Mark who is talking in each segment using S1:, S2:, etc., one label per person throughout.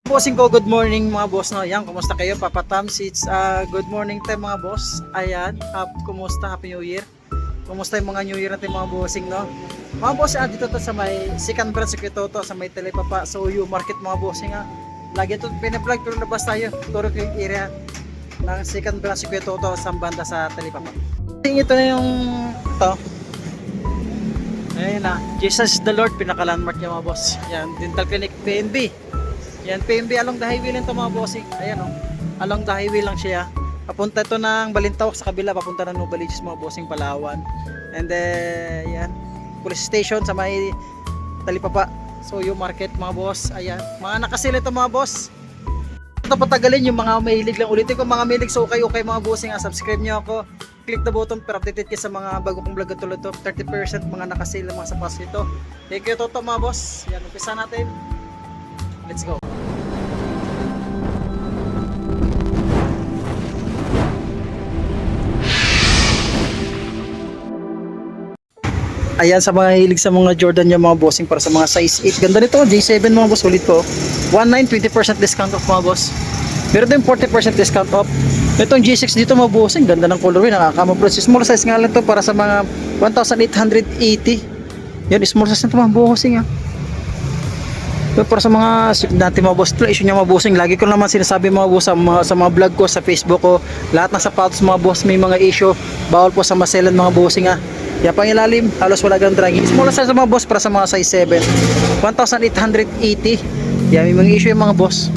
S1: Bossing ko, good morning mga boss, no? Yan, kumusta kayo? Papa Tams, it's good morning time mga boss. Ayan, kumusta? Happy New Year. Kumusta yung mga New Year natin mga bossing, no? Mga boss, dito to sa may second branch circuit to sa may Talipapa, so you market mga bossing lagi ito pinablog pero labas tayo. Turo ko yung area ng second branch circuit to sa banda sa Talipapa. Ito na yung ito. Ayan na, Jesus the Lord, pinaka-landmark niya mga boss. Yan, Dental Clinic PNB. Yan, PNB along the highway lang ito mga bossing. Ayan along the highway lang siya. Papunta ito ng Balintawak sa kabila, papunta ng Novaliches mga bossing, Palawan. And then, yan, police station sa may Talipapa. So yung market mga boss, ayan. Mga nakasil ito mga boss. Ito patagalin yung mga mahilig lang. Ulitin ko mga mahilig, so okay mga bossing. Subscribe nyo ako. Click the button para updated kayo sa mga bago kong vlog tulad to. 30% mga nakasil mga sapas nito. Thank you Toto mga boss. Yan, umpisa natin. Let's go. Ayan, sa mga hilig sa mga Jordan yung mga bossing para sa mga size 8. Ganda nito, J7 mga boss, ulit ko. 19, 20% discount off mga boss. Meron din 40% discount off. Itong G6 dito mga bossing, ganda ng colorway, nakaka-mabros. Small size nga lang to para sa mga 1,880. Yan, small size na ito mga bossing para sa mga natin mga boss, issue niya mga bossing. Lagi ko naman sinasabi mga boss sa mga vlog ko, sa Facebook ko, lahat ng sapatos mga boss may mga issue. Bawal po sa maselan mga bossing Yan, pangilalim, halos wala kang dragging. Small size mga boss para sa mga size 7. 1,880. Yan, may mga issue yung mga boss.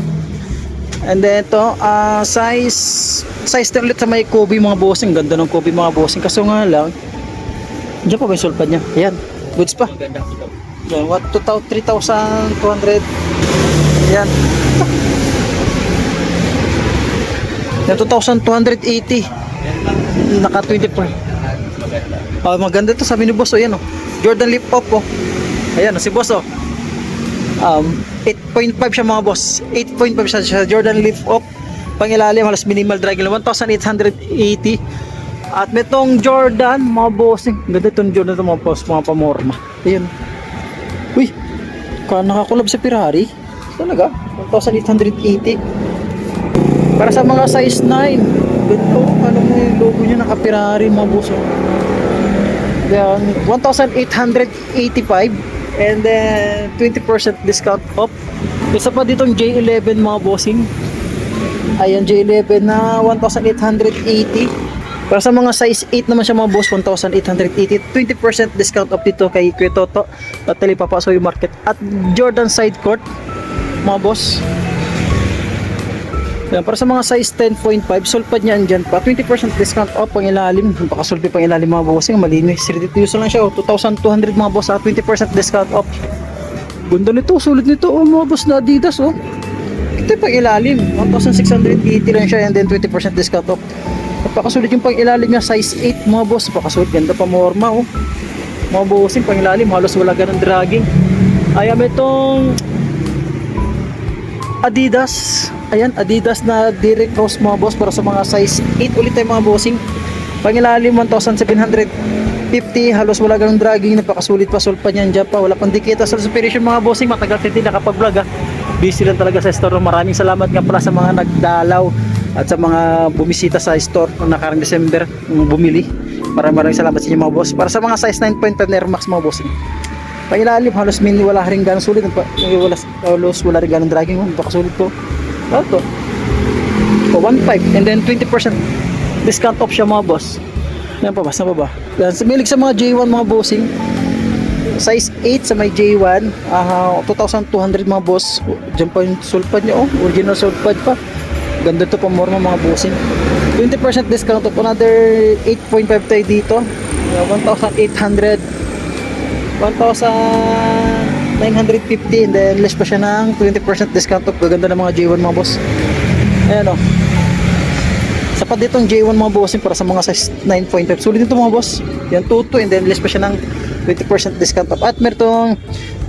S1: And then ito, size 10 ulit sa may Kobe mga bossing. Ganda ng Kobe mga bossing. Kaso nga lang, diyan pa ba yung sulpad niya? Ayan, goods pa. Yan, 3,200. Yan. Yan, 2,280. Naka 24. Maganda to, sabi ni boss, yan Jordan Lift Up ayan si boss 8.5 siya mga boss, 8.5 siya Jordan Lift Up, pangilalim halos minimal dragging 1,880. At may tong Jordan mga bossing, ganda itong Jordan ito mga boss, mga pamorma. Ayun, uy, nakakulab sa Ferrari talaga, 1,880 para sa mga size 9. Ganda, ano mo yung logo nya, naka Ferrari mga boss Then 1,885 and then 20% discount off. Isa pa ditong J11 mga bossing. Ayan, J11 na 1,880. Para sa mga size 8 naman siya mga boss, 1,880. 20% discount off dito kay Kuya Toto at Talipapa Soy Market. At Jordan Side Court mga boss. Yan, para sa mga size 10.5, sulpad niya andyan pa, 20% discount off, pangilalim, pakasulpi pangilalim mga bossing, malinis, reduce lang siya 2,200 mga boss, 20% discount off. Ganda nito, sulit nito mga boss na Adidas ito yung pangilalim, 1,680 lang siya and then 20% discount off. Napakasulit yung pangilalim niya, size 8 mga boss, napakasulit, ganda pa morma mga bossing, pangilalim, halos wala ganang dragging. Ayan, itong Adidas. Ayan, Adidas na direct cross mga boss para sa mga size 8 ulit tayo mga bossing. Pangilalim 1,750, halos wala ganong dragging, napakasulit pa, sulpa niyan dyan pa, wala pang dikita sa operation mga bossing. Matagal din nakapag-vlog busy lang talaga sa store. Maraming salamat nga pala sa mga nagdalaw at sa mga bumisita sa store noong nakarang December bumili. Maraming salamat sa inyo mga boss. Para sa mga size 9.5 na Air Max mga bossing, pangilalim halos wala rin ganong sulit, halos wala rin ganong dragging, napakasulit ko. Ito 1.5 and then 20% discount off siya mga boss. Yan pa, basta pa ba? Milig sa mga J1 mga bossing, size 8 sa may J1, 2,200 mga boss. Diyan pa yung sulpad niya, original sulpad pa. Ganda to pa morma mga bossing. 20% discount off, another 8.5 tayo dito, 1,800, 1,950 and then less pa siya ng 20% discount off. Gaganda ng mga J1 mga boss. Ayan sapat ditong J1 mga bossing para sa mga size 9.5. Sulit dito mga boss. Yan 22 and then less pa siya ng 20% discount off. At meron tong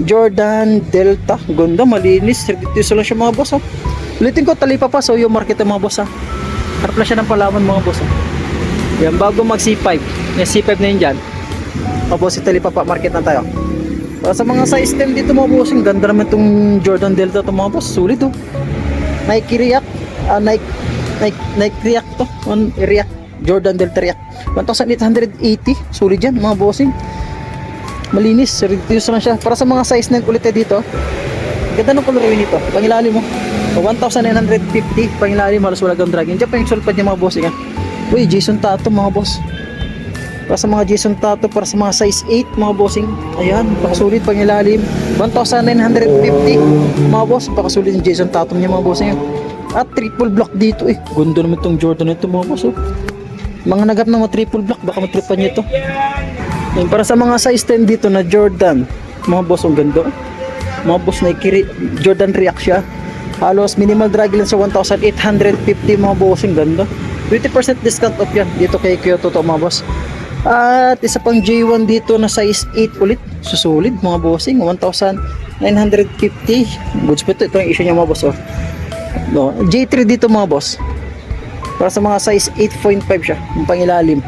S1: Jordan Delta. Ganda, malinis. Reduce lang siya mga boss Ulitin ko, Talipapa so yung market ng mga boss Harap lang siya ng Palawan mga boss Yan, bago mag C5. Yung C5 na yun dyan. Opposite Talipapa market na tayo. Para sa mga size 10 dito mga bossing, ganda naman itong Jordan Delta to mga boss, sulit oh. Nike React, Nike React to, React, Jordan Delta React. 1,880, sulit yan mga bossing. Malinis, reduce lang siya. Para sa mga size 9 ulit dito, ganda ng colorway nito, pangilalim mo. 1,950, pangilalim, halos wala kang drag. Yan pa yung sulpad niya mga bossing ha. Uy, Jason Tato mga boss. Para sa mga Jason Tato, para sa mga size 8 mga bossing, ayan, pakasulit pangilalim. 1,950 mga boss, pakasulit yung Jason Tato niya mga bossing. At triple block dito eh. Ganda naman itong Jordan nito mga boss oh. Mga nagap ng mga triple block, baka matripan nyo ito. Yan, para sa mga size 10 dito na Jordan, mga boss, ang ganda. Mga boss, Nike Jordan React siya. Halos minimal drag lang sa 1,850 mga boss, ang ganda. 20% discount off yan dito kay Kyoto to mga boss. At isa pang J1 dito na size 8 ulit. Susulit mga bossing, 1,950. Goods pa ito, ito yung issue niya mga boss oh. No, J3 dito mga boss. Para sa mga size 8.5 siya, yung pangilalim.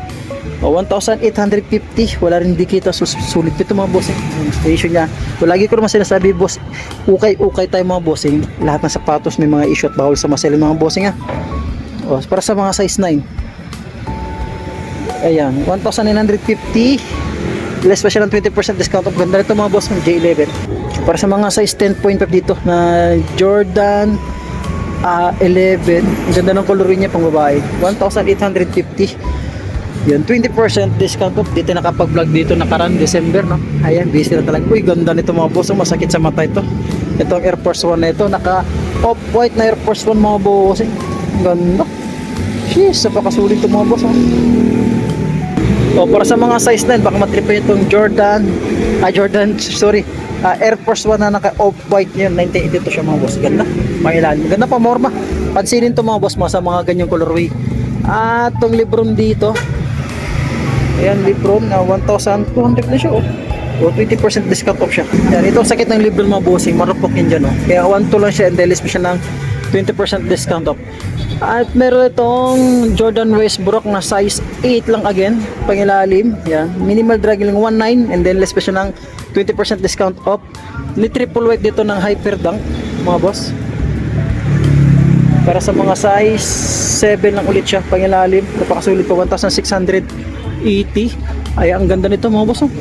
S1: 1,850, wala rin dikita, sulit ito mga bossing. Issue niya. So, lagi ko naman sinasabi boss, ukay tayo mga bossing. Lahat ng sapatos may mga issue at bawal sa masel mga bossing ha. O, para sa mga size 9. Ayan, 1,950. Less pa siya ng 20% discount. Ganda ito mga boss ng J11. Para sa mga size 10.5 dito na Jordan 11, ang ganda ng colorway niya pang babae, 1,850. Yan, 20% discount off. Dito nakapag-vlog dito nakaraan December no. Ayan, busy na talaga. Uy, ganda nito mga boss, masakit sa mata ito. Ito ang Air Force 1 na ito, naka off-white na Air Force 1 mga boss. Ganda. Jeez, napakasulit ito mga boss oh. O, para sa mga size 9, baka matripan itong Jordan Air Force 1 na naka off-white yun, 1982 siya mga boss. Ganda, pangilalim, ganda pa morma. Pansinin to mga boss mo sa mga ganyang colorway. At itong Lebron dito, ayan, Lebron na 1,200 na siya oh. O, 20% discount off siya. Yan, ito sakit ng Lebron mga bossing, marupok yun dyan oh. Kaya 1,2 lang siya and delis pa siya ng 20% discount off. At meron itong Jordan Westbrook na size 8 lang again, pangilalim. Yan, minimal drag lang 19 and then less pa siya ng 20% discount off. Ni triple white dito ng Hyper Dunk mga boss. Para sa mga size 7 lang ulit siya, pangilalim. Napakasulit pa, 1,680. Ay, ang ganda nito mga boss oh.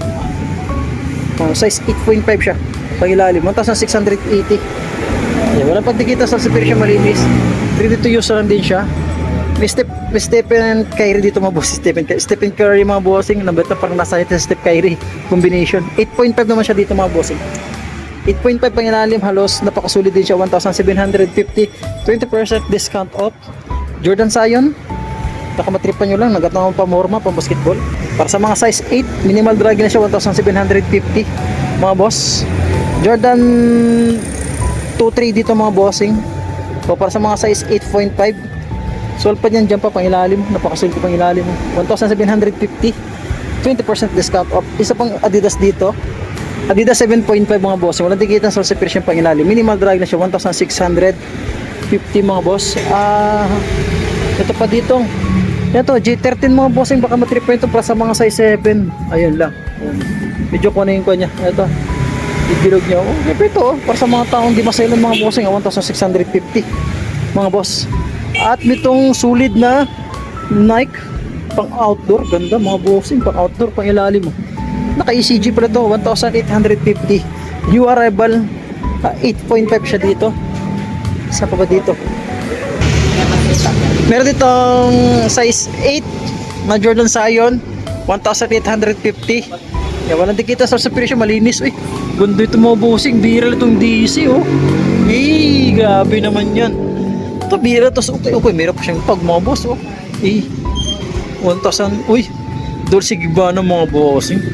S1: Size 8.5 siya, pangilalim, 1,680. Ayan, walang pagdikita sa superior siya, malinis. Ready to use lang din siya. May Stephen Curry dito mga boss. Stephen Curry mga bossing. Nabit na parang nasa sa Stephen Curry combination. 8.5 naman siya dito mga bossing. 8.5 pangilalim, halos napakasulit din siya, 1,750. 20% discount off. Jordan Zion, baka matripan nyo lang, nagat naman pa morma, pang basketball. Para sa mga size 8, minimal drag na siya, 1,750 mga boss. Jordan 2.3 dito mga bossing. So, para sa mga size 8.5, sol pa dyan pa pangilalim, napakasulit pang ilalim, 1,750. 20% discount off. Isa pang Adidas dito, Adidas 7.5 mga boss, walang tikitan sa superior pang ilalim, minimal drag na siya, 1,650 mga boss. Ito pa dito, ito G13 mga bossing, baka matripan ito para sa mga size 7. Ayun lang, medyo kunin ko niya. Ito ibilog niya, ito para sa mga taong di masailan mga bossing, 1,650 mga boss. At nitong sulit na Nike pang outdoor, ganda mga bossing, pang outdoor, pang ilalim. Naka ECG pala to, 1,850. URL 8.5 siya dito. Isa pa ba dito? Meron ditong size 8 na Jordan Zion, 1,850. Yan, walang dikita sa superior, malinis. Uy, ganda ito mga bossing, viral itong DC oh. Gabi naman yan. Ito bira to, okay, meron pa siyang pag mga boss oh. 1,000, uy, Dolce Gabbana mga bossing.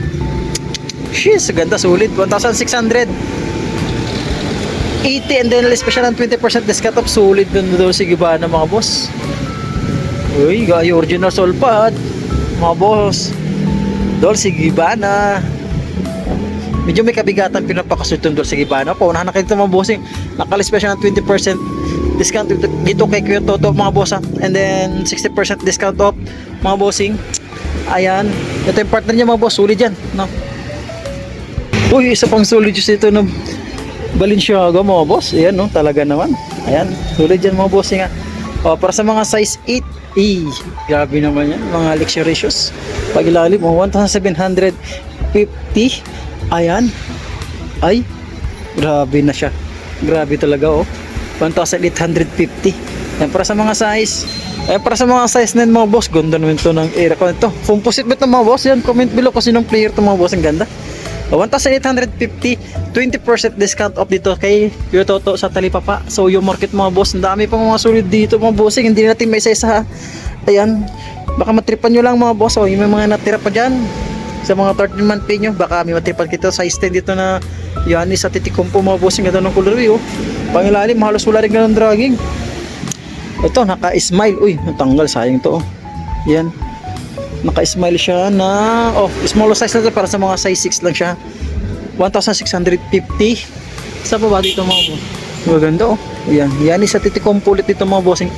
S1: Sheesh, ganda, sulit, 1,680 and then special ng 20% discount off, sulit dun Dolce Gabbana mga boss. Uy, gaya original sole pad mga boss, Dolce Gabbana. Medyo may kabigatan pinapakasulit yung Dolce Gabbana. Paunahan na kayo ito mga bossing, nakalispesya ng 20% discount dito kay Kyoto to mga boss ha. And then 60% discount off mga bossing. Ayan, ito yung partner niya mga boss, sulit yan no? Uy, isa pang solid juice ito ng Balenciaga mga boss. Ayan no, talaga naman. Ayan, solid yan mga boss nga. O, para sa mga size 8, grabe naman yan, mga luxurious. Pag-ilalim, 1,750. Ayan. Ay, grabe na siya. Grabe talaga oh. 1,850. Ayan, para sa mga size. Ayan, para sa mga size na mga boss, ganda naman ito ng era ko. Ito, composite ba ito mga boss? Yan, comment below kasi ng player ito mga boss, ang ganda. 1,850, 20% discount off dito kay Kuya Toto sa Talipapa. So yung market mga boss, ang dami pang mga sulit dito mga bossing, hindi natin may isa-isa. Ayan, baka matripan nyo lang mga boss. O yung may mga natira pa dyan sa mga 13 month pay nyo, baka may matripan kita size 10 dito na yan sa titikumpo mga bossing. Ganda ng color oh. Pangilalim, halos wala rin ganun dragging. Ito, naka-smile. Uy, natanggal, sayang to oh. Yan, naka-smile siya na small size na to, para sa mga size 6 lang siya. 1,650. Sa baba dito mga boss, maganda oh. Yan, yan isa titikom pulit dito mga bossing.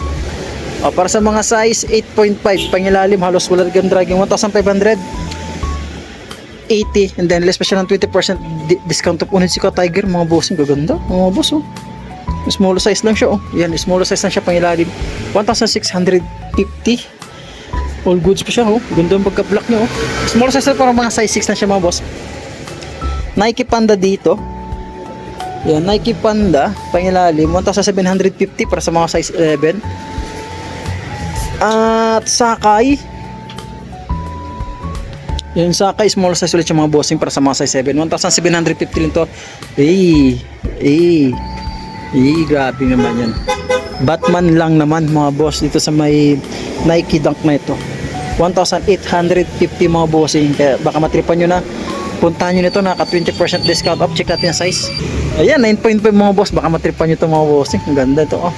S1: Para sa mga size 8.5 pangilalim, halos wala rin dragging, 1,580. And then less pa siya ng 20% discount of Onitsuka Tiger mga bossing. Gaganda mga boss oh. Small size lang siya oh. Yan, small size lang siya pangilalim, 1,650. All goods pa siya oh. Ganda ang pagka-black niya oh. Small size na, parang mga size 6 na siya mga boss. Nike Panda dito. Yan, Nike Panda pangilalim, 1,750 para sa mga size 11. At Sakay. Yan, Sakay small size ulit yung mga bossing para sa mga size 7. 1,750 lang to. Grabe naman yan. Batman lang naman mga boss dito sa may Nike Dunk na ito. 1,850 mga bossing. Kaya baka matripan nyo na. Puntahan nyo nito, naka 20% discount off. Check natin yung size. Ayan, 9.5 mga boss. Baka matripan nyo ito mga bossing. Ang ganda ito oh.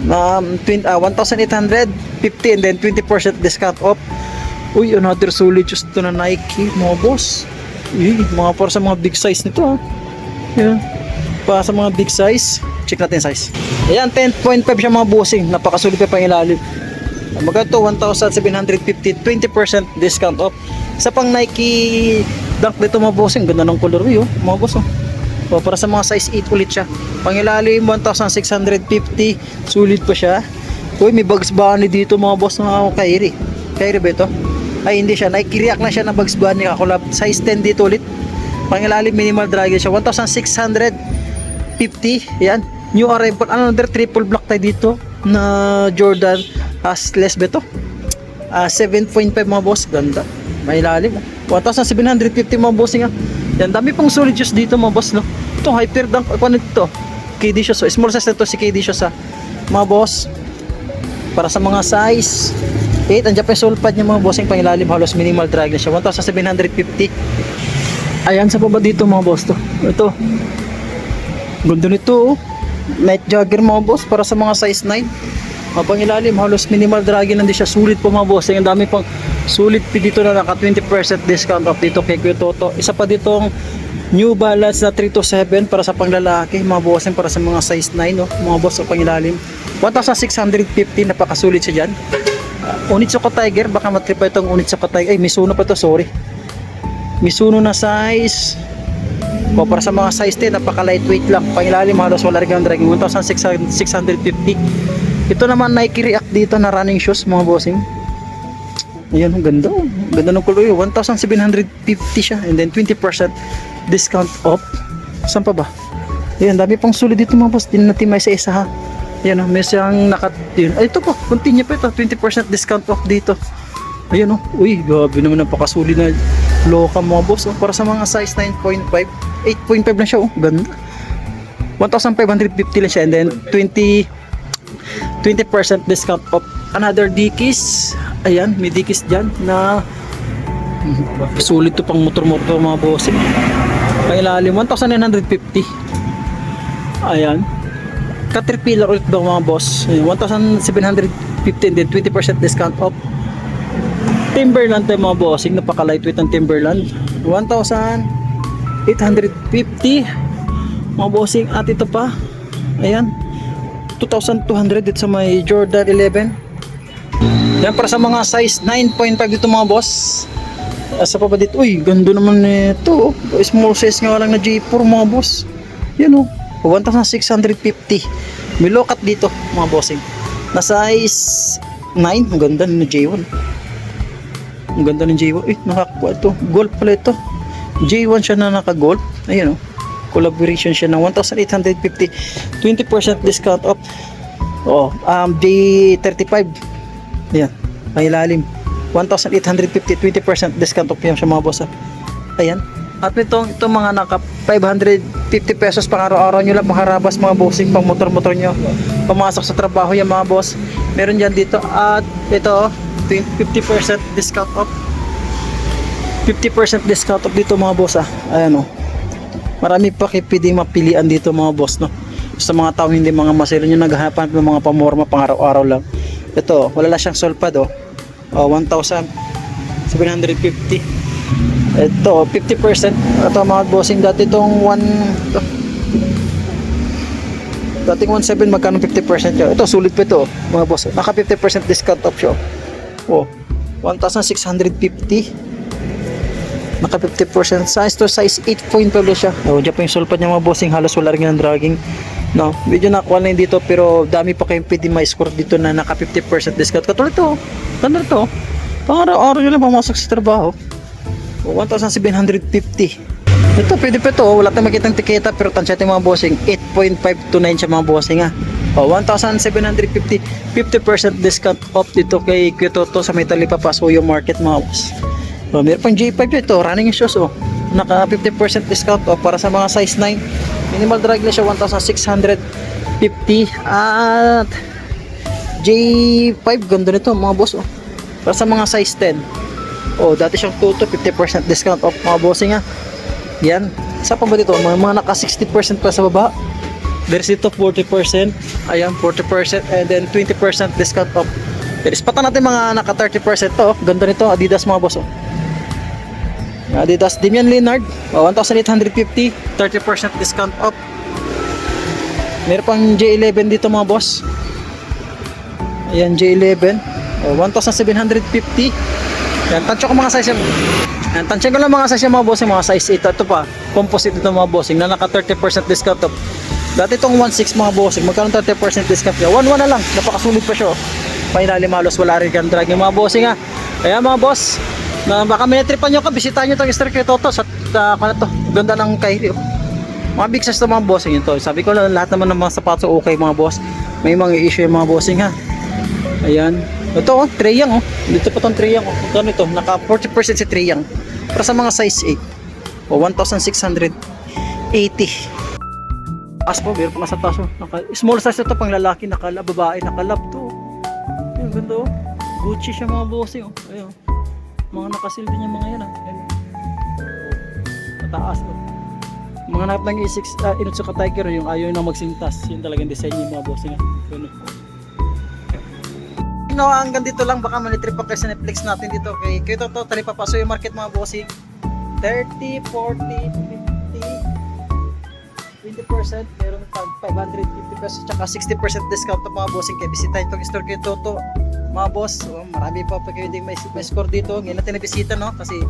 S1: 1,850 and then 20% discount off. Uy, another solid juice ito na Nike mga boss. Mga para sa mga big size nito ha. Yan, para sa mga big size. Check natin size. Ayan, 10.5 siya mga bossing. Napakasulit pa pang ilalim. Magkano 1,750, 20% discount off. Sa pang Nike Dunk dito mga bossing, ganda ng color oh, mga boss oh. Para sa mga size 8 ulit siya. Pangilalim 1,650, sulit pa siya. Uy, may Bugs Bunny dito mga boss na Kyrie. Kyrie ba ito? Ay hindi siya, Nike React na siya ng Bugs Bunny kakulab. Size 10 dito ulit. Pangilalim minimal drag siya, 1,650. Yan, new arrival, another triple black tayo dito na Jordan Assless ba ito? 7.5 mga boss, ganda. May ilalim 1,750 mga boss nga. Yan, dami pang solid juice dito mga boss no. Ito Hyper Dunk, ano ito? KD Shoes, so small size na ito si KD Shoes mga boss. Para sa mga size 8, ang Japan sole pad niya mga bossing, pangilalim halos minimal drag na siya, 1,750. Ayan, sa baba dito mga boss to. Ito, ganda nito oh. Night Jogger mga boss, para sa mga size 9. Pangilalim halos minimal drag na, hindi siya sulit po mga bossing. Ang dami pang sulit pa dito na naka 20% discount off dito kay Kuya Toto. Isa pa ditong New Balance na 327 para sa panglalaki mga bossing, para sa mga size 9 no, mga boss. Pangilalim 1,650, napakasulit siya dyan. Onitsuka Tiger, baka matripa itong Onitsuka Tiger. Ay, Mizuno pa to, sorry. Mizuno na size para sa mga size 10, napaka lightweight lang. Pangilalim halos wala rin ang dragging, 1,650. Ito naman Nike React dito na running shoes mga bossing. Ayan, ang ganda oh. Ganda ng color 1,750 siya and then 20% discount off. Saan pa ba? Ayan, dami pang sulit dito mga boss. Din natin may isa ha. Ayan oh, may siyang yun. Ay, ito po, continue pa ito, 20% discount off dito. Ayan oh, uy, gabi naman, napakasulit na loka mga boss oh. Para sa mga size 9.5, 8.5 lang siya oh, ganda. 1,550 lang siya and then 20% discount off. Another Dickies. Ayan, may Dickies dyan na sulit to pang motor-motor mga bossing. Pangilalim 1,950. Ayan, Caterpillar ulit daw mga boss, 1,750 din, 20% discount off. Timberland tayo mga bossing, napaka lightweight ng Timberland, 1,850 mga bossing. At ito pa, ayan, 2,200 dito sa may Jordan 11. Yan, para sa mga size 9.5 dito mga boss. Asa pa ba dito? Uy, ganda naman nito. Small size nga lang na J4 mga boss. Yan oh. 1,650. May low cut dito mga bossing. Na size 9. Ang ganda na J1. Ang ganda ng J1. Eh, nakakuha ito. Gold pala ito. J1 siya na naka-gold. Ayan oh. Collaboration siya ng 1,850. 20% discount off. Oh, J35. Ayan. May ilalim. 1,850, 20% discount off yan siya mga boss. Ayan. At itong mga naka 550 pesos pang araw-araw nyo lang, pangharabas mga bossing, pang motor-motor nyo. Pumasok sa trabaho yan mga boss. Meron dyan dito. At ito, 50% discount off. 50% discount off dito mga boss. Ayan o. Marami pa kayo pwedeng mapilian dito mga boss. No? Sa mga tao hindi mga masilo nyo, naghahanap ng mga pamorma pang araw-araw lang. Ito, wala lang siyang solpad o. 1,750. Ito 50%. Ito mga bossing, dati itong dating 1,700, magkano 50% yun? Ito sulit pa ito mga boss, naka 50% discount off siya. 1,650, naka 50%. Size to size 8.5 siya. Diyan pa yung sulpad niya mga bossing, halos wala rin ng dragging. No, medyo nakuha na dito pero dami pa kayong pwede ma-score dito na naka 50% discount. Katulad ito, ganda ito. Pang araw-araw nyo lang pumasok sa trabaho. 1,750. Ito, pwede pa ito. Wala tayong makitang tiketa pero tansya mga bossing. 8.529 siya mga bossing 1,750. 50% discount off dito kay Kyoto sa may Talipapa Suyo Market mga boss. Meron pang J5 ito, running shoes naka 50% discount off para sa mga size 9. Minimal drag na siya 1,650. At J5 ganda nito mga boss para sa mga size 10. Dati siyang 50% discount off mga bossing Yan. Isa pa ba dito? Mga naka 60% pa sa baba. There's dito 40%. Ayan, 40% and then 20% discount off. There's pata natin mga naka 30% to. Ganda nito, Adidas mga boss Adidas Damian Lillard 1,850, 30% discount off. Meron pang J11 dito mga boss. Ayan, J11 1,750. Yan, tansya ko mga size yan. Yan, tansya ko lang mga size yan mga bossing, mga size 8. Ito pa, composite ito mga bossing na naka 30% discount off. Dati itong 1,600 mga bossing, magkaroon 30% discount niya. 1,1 na lang, napakasulit pa siya Finally malos, wala rin kang drag yung mga bossing Kaya mga boss, na baka minitripan nyo ka, bisitahin nyo itong Store Kay Toto sa ganda ng Kyrie mga big size to mga bossing ito. Sabi ko lang, lahat naman ng mga sapatos okay mga boss. May mga issue yung mga bossing Ayan, ito Treyang dito pa itong Treyang Magkano ito? Naka 40% si Treyang para sa mga size 8 1,680. As po, meron pa nga sa taso small size ito, pang lalaki, babae, nakalab to. Ayan, ganda Gucci siya mga bossing Ayan, mga nakasil din yung mga yan mataas mga nakap ng E6 Inutsuka Tiger yung ayaw na magsintas, yun talagang design yung mga bossing hanggang dito lang, baka manitrip pa kayo sa Netflix natin dito kay Toto Talipapa Suyo Market mga bossing. 30, 40, 50, 20%, meron pag 550 pesos tsaka 60% discount to mga bossing. Kaya bisitahin itong Store Kay Toto mga boss. Marami pa kayo din may score dito. Ngayon natin nabisita kasi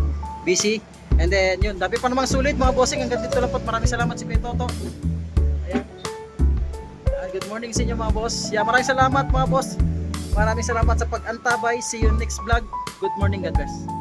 S1: busy. And then yun, dami pa namang sulit mga bossing. Hanggang dito lang po, maraming salamat si Kay Toto. Ayan. Good morning sa inyo mga boss. Maraming salamat mga boss. Maraming salamat sa pag-antabay. See you next vlog. Good morning, God bless.